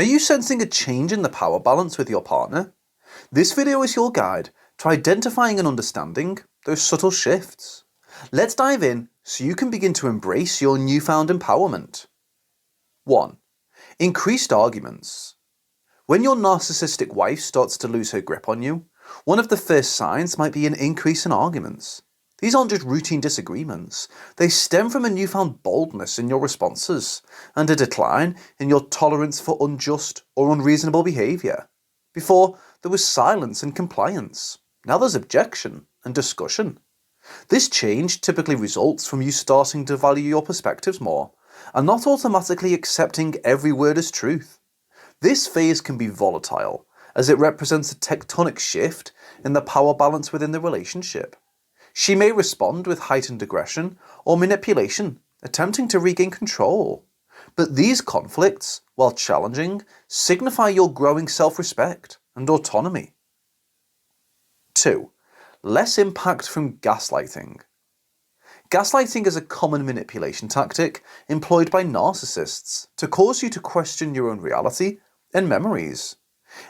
Are you sensing a change in the power balance with your partner? This video is your guide to identifying and understanding those subtle shifts. Let's dive in so you can begin to embrace your newfound empowerment. 1. Increased arguments. When your narcissistic wife starts to lose her grip on you, one of the first signs might be an increase in arguments. These aren't just routine disagreements, they stem from a newfound boldness in your responses and a decline in your tolerance for unjust or unreasonable behaviour. Before, there was silence and compliance. Now there's objection and discussion. This change typically results from you starting to value your perspectives more and not automatically accepting every word as truth. This phase can be volatile, as it represents a tectonic shift in the power balance within the relationship. She may respond with heightened aggression or manipulation, attempting to regain control. But these conflicts, while challenging, signify your growing self-respect and autonomy. 2. Less impact from gaslighting. Gaslighting is a common manipulation tactic employed by narcissists to cause you to question your own reality and memories.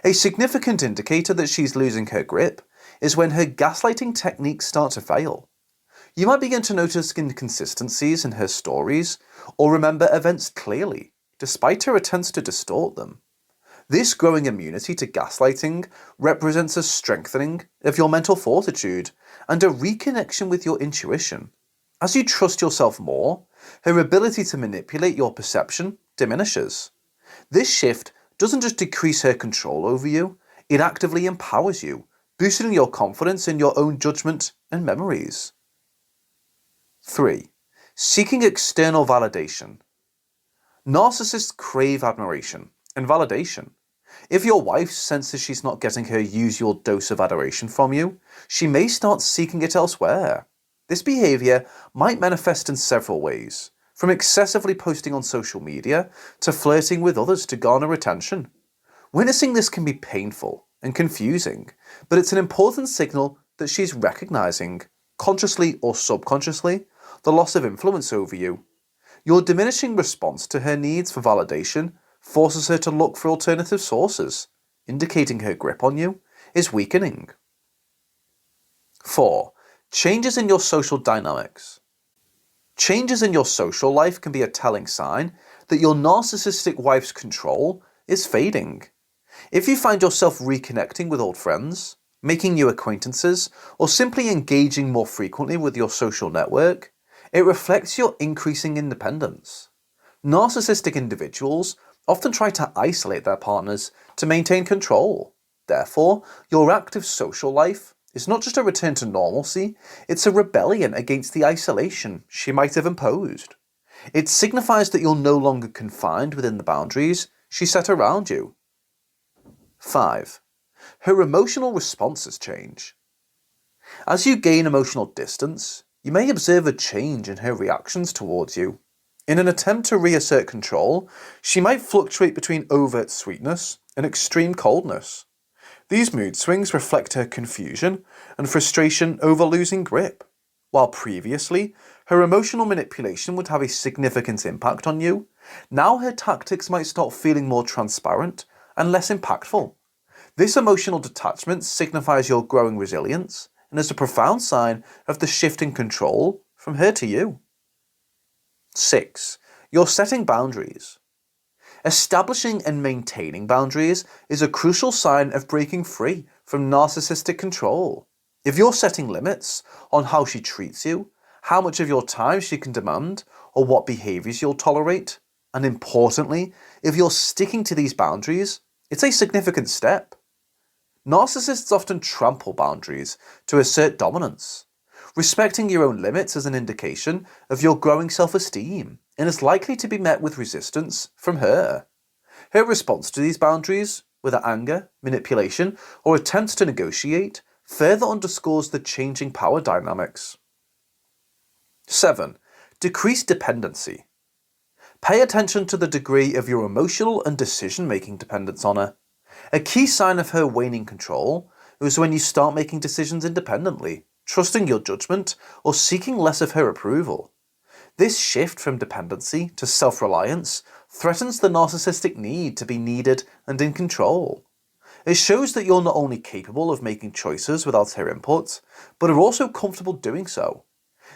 A significant indicator that she's losing her grip is when her gaslighting techniques start to fail. You might begin to notice inconsistencies in her stories or remember events clearly, despite her attempts to distort them. This growing immunity to gaslighting represents a strengthening of your mental fortitude and a reconnection with your intuition. As you trust yourself more, her ability to manipulate your perception diminishes. This shift doesn't just decrease her control over you, it actively empowers you, boosting your confidence in your own judgment and memories. 3. Seeking external validation. Narcissists crave admiration and validation. If your wife senses she's not getting her usual dose of adoration from you, she may start seeking it elsewhere. This behaviour might manifest in several ways, from excessively posting on social media to flirting with others to garner attention. Witnessing this can be painful and confusing, but it's an important signal that she's recognising, consciously or subconsciously, the loss of influence over you. Your diminishing response to her needs for validation forces her to look for alternative sources, indicating her grip on you is weakening. 4. Changes in your social dynamics. Changes in your social life can be a telling sign that your narcissistic wife's control is fading. If you find yourself reconnecting with old friends, making new acquaintances, or simply engaging more frequently with your social network, it reflects your increasing independence. Narcissistic individuals often try to isolate their partners to maintain control. Therefore, your active social life is not just a return to normalcy, it's a rebellion against the isolation she might have imposed. It signifies that you're no longer confined within the boundaries she set around you. 5. Her emotional responses change. As you gain emotional distance, you may observe a change in her reactions towards you. In an attempt to reassert control, she might fluctuate between overt sweetness and extreme coldness. These mood swings reflect her confusion and frustration over losing grip. While previously, her emotional manipulation would have a significant impact on you, now her tactics might start feeling more transparent and less impactful. This emotional detachment signifies your growing resilience and is a profound sign of the shift in control from her to you. 6. You're setting boundaries. Establishing and maintaining boundaries is a crucial sign of breaking free from narcissistic control. If you're setting limits on how she treats you, how much of your time she can demand, or what behaviours you'll tolerate, and importantly, if you're sticking to these boundaries, it's a significant step. Narcissists often trample boundaries to assert dominance. Respecting your own limits is an indication of your growing self-esteem and is likely to be met with resistance from her. Her response to these boundaries, whether anger, manipulation, or attempts to negotiate, further underscores the changing power dynamics. 7. Decreased dependency. Pay attention to the degree of your emotional and decision-making dependence on her. A key sign of her waning control is when you start making decisions independently, trusting your judgment, or seeking less of her approval. This shift from dependency to self-reliance threatens the narcissistic need to be needed and in control. It shows that you're not only capable of making choices without her input, but are also comfortable doing so.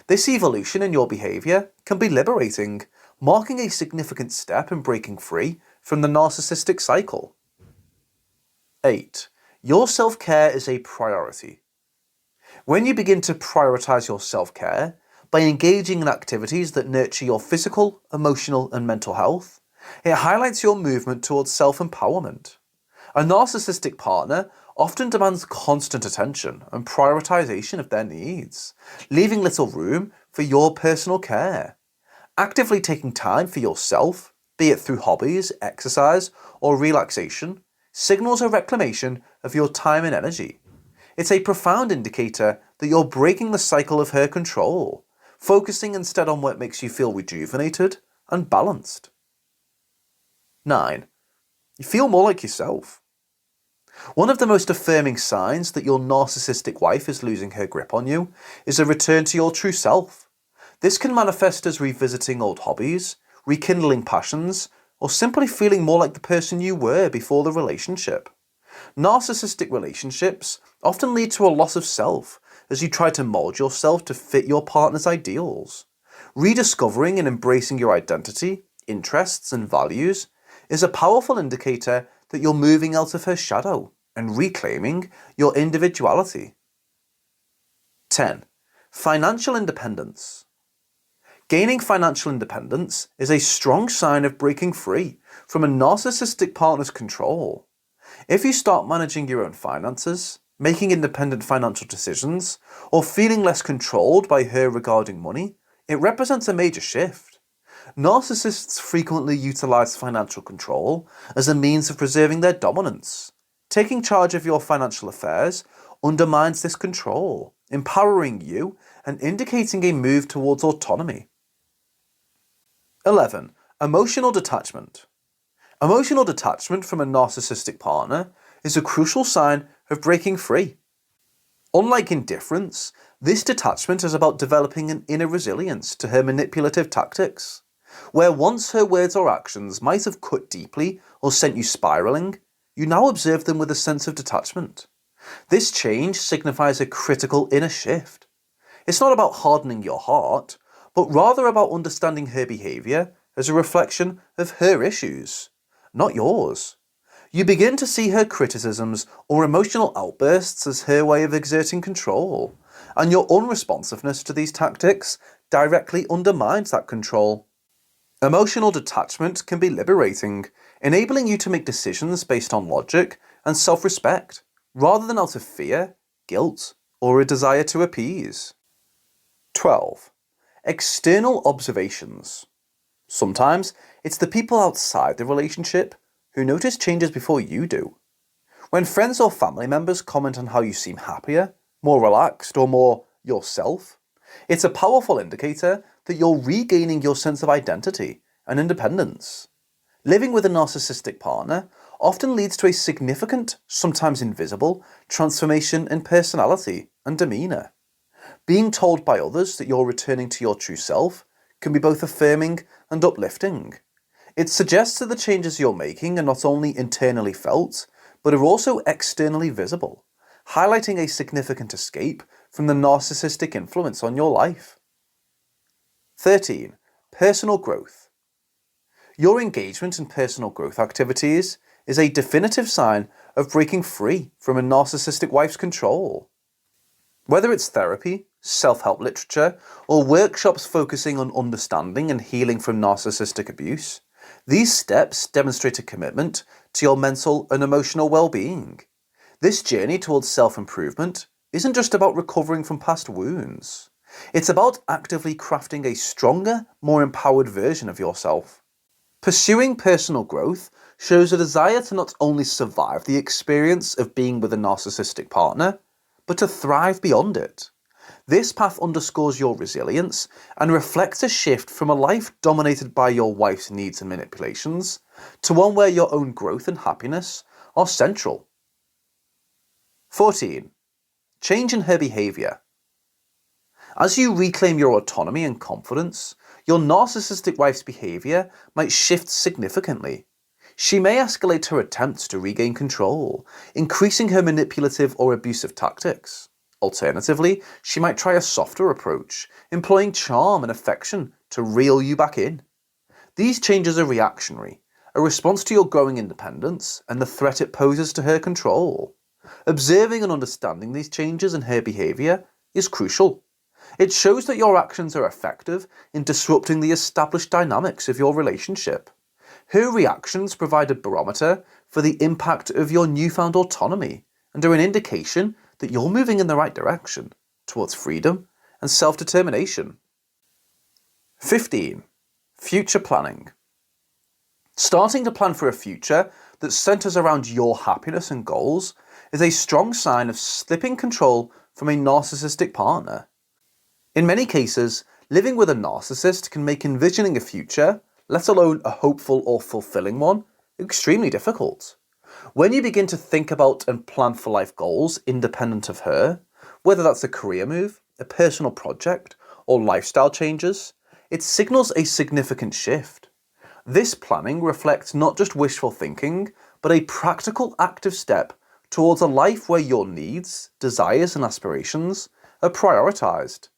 This evolution in your behaviour can be liberating, marking a significant step in breaking free from the narcissistic cycle. 8. Your self-care is a priority. When you begin to prioritise your self-care by engaging in activities that nurture your physical, emotional and mental health, it highlights your movement towards self-empowerment. A narcissistic partner often demands constant attention and prioritisation of their needs, leaving little room for your personal care. Actively taking time for yourself, be it through hobbies, exercise or relaxation, signals a reclamation of your time and energy. It's a profound indicator that you're breaking the cycle of her control, focusing instead on what makes you feel rejuvenated and balanced. 9. You feel more like yourself. One of the most affirming signs that your narcissistic wife is losing her grip on you is a return to your true self. This can manifest as revisiting old hobbies, rekindling passions, or simply feeling more like the person you were before the relationship. Narcissistic relationships often lead to a loss of self as you try to mold yourself to fit your partner's ideals. Rediscovering and embracing your identity, interests, and values is a powerful indicator that you're moving out of her shadow and reclaiming your individuality. 10. Financial independence. Gaining financial independence is a strong sign of breaking free from a narcissistic partner's control. If you start managing your own finances, making independent financial decisions, or feeling less controlled by her regarding money, it represents a major shift. Narcissists frequently utilize financial control as a means of preserving their dominance. Taking charge of your financial affairs undermines this control, empowering you and indicating a move towards autonomy. 11. Emotional detachment. Emotional detachment from a narcissistic partner is a crucial sign of breaking free. Unlike indifference, this detachment is about developing an inner resilience to her manipulative tactics. Where once her words or actions might have cut deeply or sent you spiralling, you now observe them with a sense of detachment. This change signifies a critical inner shift. It's not about hardening your heart, but rather about understanding her behaviour as a reflection of her issues, not yours. You begin to see her criticisms or emotional outbursts as her way of exerting control, and your unresponsiveness to these tactics directly undermines that control. Emotional detachment can be liberating, enabling you to make decisions based on logic and self-respect, rather than out of fear, guilt, or a desire to appease. 12. External observations. Sometimes it's the people outside the relationship who notice changes before you do. When friends or family members comment on how you seem happier, more relaxed, or more yourself, it's a powerful indicator that you're regaining your sense of identity and independence. Living with a narcissistic partner often leads to a significant, sometimes invisible, transformation in personality and demeanour. Being told by others that you're returning to your true self can be both affirming and uplifting. It suggests that the changes you're making are not only internally felt, but are also externally visible, highlighting a significant escape from the narcissistic influence on your life. 13. Personal growth. Your engagement in personal growth activities is a definitive sign of breaking free from a narcissistic wife's control. Whether it's therapy, self-help literature, or workshops focusing on understanding and healing from narcissistic abuse, these steps demonstrate a commitment to your mental and emotional well-being. This journey towards self-improvement isn't just about recovering from past wounds. It's about actively crafting a stronger, more empowered version of yourself. Pursuing personal growth shows a desire to not only survive the experience of being with a narcissistic partner, but to thrive beyond it. This path underscores your resilience and reflects a shift from a life dominated by your wife's needs and manipulations to one where your own growth and happiness are central. 14. Change in her behaviour. As you reclaim your autonomy and confidence, Your narcissistic wife's behavior might shift significantly. She may escalate her attempts to regain control, increasing her manipulative or abusive tactics. Alternatively, she might try a softer approach, employing charm and affection to reel you back in. These changes are reactionary, a response to your growing independence and the threat it poses to her control. Observing and understanding these changes in her behavior is crucial. It shows that your actions are effective in disrupting the established dynamics of your relationship. Her reactions provide a barometer for the impact of your newfound autonomy and are an indication that you're moving in the right direction towards freedom and self-determination. 15. Future planning. Starting to plan for a future that centers around your happiness and goals is a strong sign of slipping control from a narcissistic partner. In many cases, living with a narcissist can make envisioning a future, let alone a hopeful or fulfilling one, extremely difficult. When you begin to think about and plan for life goals independent of her, whether that's a career move, a personal project, or lifestyle changes, it signals a significant shift. This planning reflects not just wishful thinking, but a practical active step towards a life where your needs, desires, and aspirations are prioritized.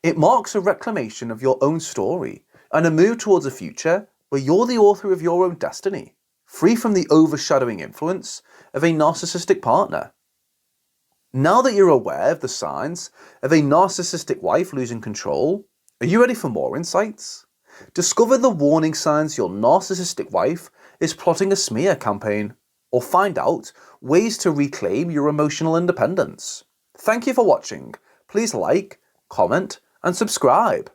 It marks a reclamation of your own story and a move towards a future where you're the author of your own destiny, free from the overshadowing influence of a narcissistic partner. Now that you're aware of the signs of a narcissistic wife losing control, are you ready for more insights? Discover the warning signs your narcissistic wife is plotting a smear campaign, or find out ways to reclaim your emotional independence. Thank you for watching. Please like, comment, and subscribe.